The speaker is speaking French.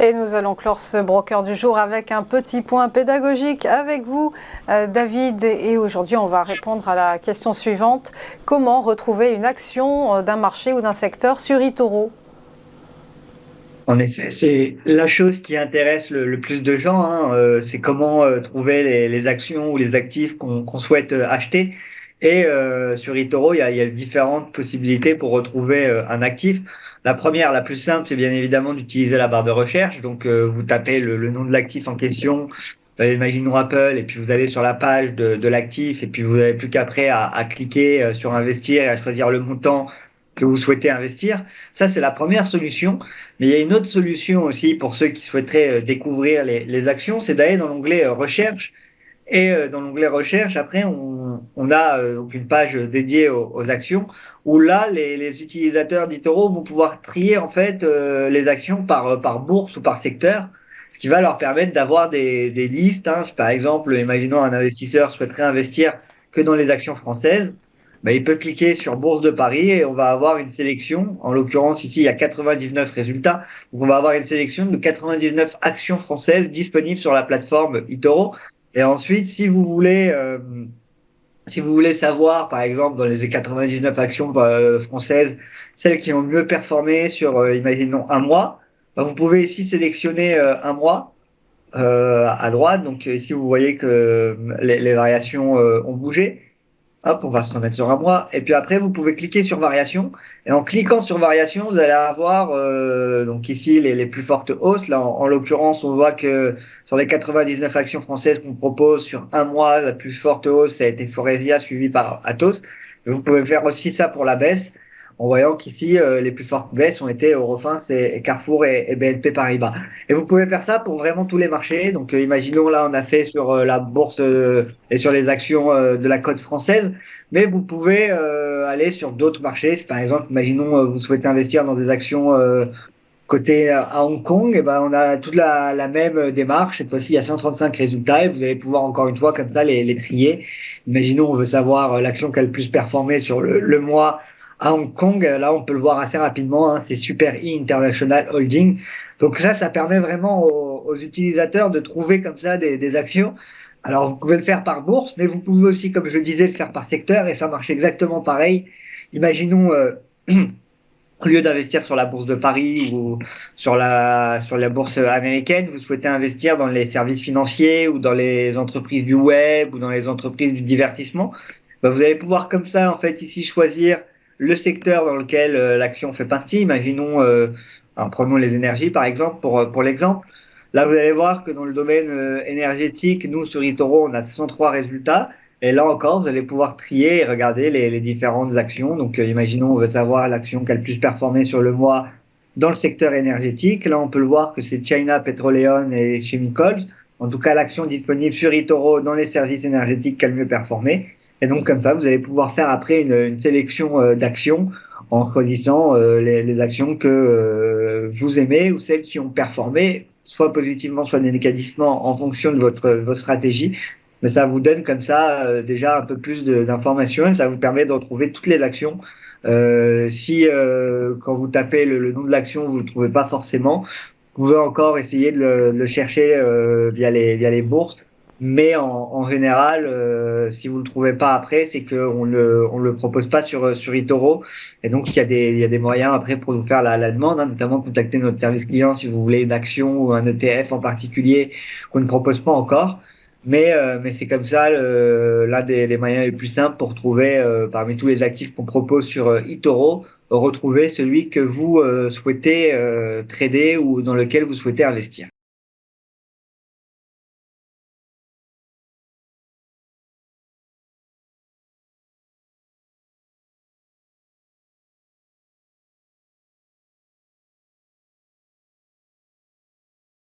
Et nous allons clore ce broker du jour avec un petit point pédagogique avec vous, David. Et aujourd'hui, on va répondre à la question suivante. Comment retrouver une action d'un marché ou d'un secteur sur eToro? En effet, c'est la chose qui intéresse le plus de gens, hein, c'est comment trouver les actions ou les actifs qu'on souhaite acheter. Et sur eToro, il y a différentes possibilités pour retrouver un actif. La première, la plus simple, c'est bien évidemment d'utiliser la barre de recherche. Donc, vous tapez le nom de l'actif en question, imaginons Apple, et puis vous allez sur la page de l'actif, et puis vous n'avez plus qu'après à cliquer sur investir et à choisir le montant que vous souhaitez investir. Ça, c'est la première solution. Mais il y a une autre solution aussi pour ceux qui souhaiteraient découvrir les actions, c'est d'aller dans l'onglet recherche. Et dans l'onglet recherche, après, on a donc une page dédiée aux actions où là, les utilisateurs d'eToro vont pouvoir trier en fait les actions par bourse ou par secteur, ce qui va leur permettre d'avoir des listes. Hein. Si par exemple, imaginons un investisseur souhaiterait investir que dans les actions françaises, bah, il peut cliquer sur Bourse de Paris et on va avoir une sélection. En l'occurrence, ici, il y a 99 résultats. Donc, on va avoir une sélection de 99 actions françaises disponibles sur la plateforme eToro. Et ensuite, si vous voulez savoir, par exemple, dans les 99 actions françaises, celles qui ont le mieux performé sur, imaginons, un mois, bah, vous pouvez ici sélectionner un mois à droite. Donc, ici, vous voyez que les variations ont bougé. Hop, on va se remettre sur un mois. Et puis après, vous pouvez cliquer sur variation. Et en cliquant sur variation, vous allez avoir donc ici les plus fortes hausses. Là, en l'occurrence, on voit que sur les 99 actions françaises qu'on propose sur un mois, la plus forte hausse, ça a été Foresia suivi par Atos. Mais vous pouvez faire aussi ça pour la baisse, en voyant qu'ici, les plus fortes baisses ont été Eurofins et Carrefour et BNP Paribas. Et vous pouvez faire ça pour vraiment tous les marchés. Donc, imaginons là, on a fait sur la bourse et sur les actions de la cote française, mais vous pouvez aller sur d'autres marchés. Par exemple, imaginons vous souhaitez investir dans des actions côté à Hong Kong, et ben on a toute la même démarche. Cette fois-ci, il y a 135 résultats et vous allez pouvoir encore une fois comme ça les trier. Imaginons on veut savoir l'action qui a le plus performé sur le mois à Hong Kong. Là, on peut le voir assez rapidement. Hein, c'est Super E International Holding. Donc ça permet vraiment aux utilisateurs de trouver comme ça des actions. Alors, vous pouvez le faire par bourse, mais vous pouvez aussi, comme je disais, le faire par secteur et ça marche exactement pareil. Imaginons, au lieu d'investir sur la bourse de Paris ou sur la bourse américaine, vous souhaitez investir dans les services financiers ou dans les entreprises du web ou dans les entreprises du divertissement. Ben, vous allez pouvoir comme ça, en fait, ici choisir le secteur dans lequel l'action fait partie. Imaginons, alors prenons les énergies par exemple pour l'exemple. Là, vous allez voir que dans le domaine énergétique, nous sur eToro, on a 103 résultats. Et là encore, vous allez pouvoir trier et regarder les différentes actions. Donc, imaginons, on veut savoir l'action qui a le plus performé sur le mois dans le secteur énergétique. Là, on peut le voir que c'est China Petroleum et Chemicals. En tout cas, l'action disponible sur eToro dans les services énergétiques qui a le mieux performé. Et donc, comme ça, vous allez pouvoir faire après une sélection d'actions en choisissant les actions que vous aimez ou celles qui ont performé, soit positivement, soit négativement, en fonction de votre stratégie. Mais ça vous donne comme ça déjà un peu plus d'informations et ça vous permet de retrouver toutes les actions. Si quand vous tapez le nom de l'action, vous ne le trouvez pas forcément, vous pouvez encore essayer de le chercher via les bourses. Mais en général, si vous ne le trouvez pas après, c'est qu'on le propose pas sur eToro. Et donc, il y a des moyens après pour nous faire la demande, hein, notamment contacter notre service client si vous voulez une action ou un ETF en particulier qu'on ne propose pas encore. Mais c'est comme ça l'un des moyens les plus simples pour trouver parmi tous les actifs qu'on propose sur eToro, retrouver celui que vous souhaitez trader ou dans lequel vous souhaitez investir.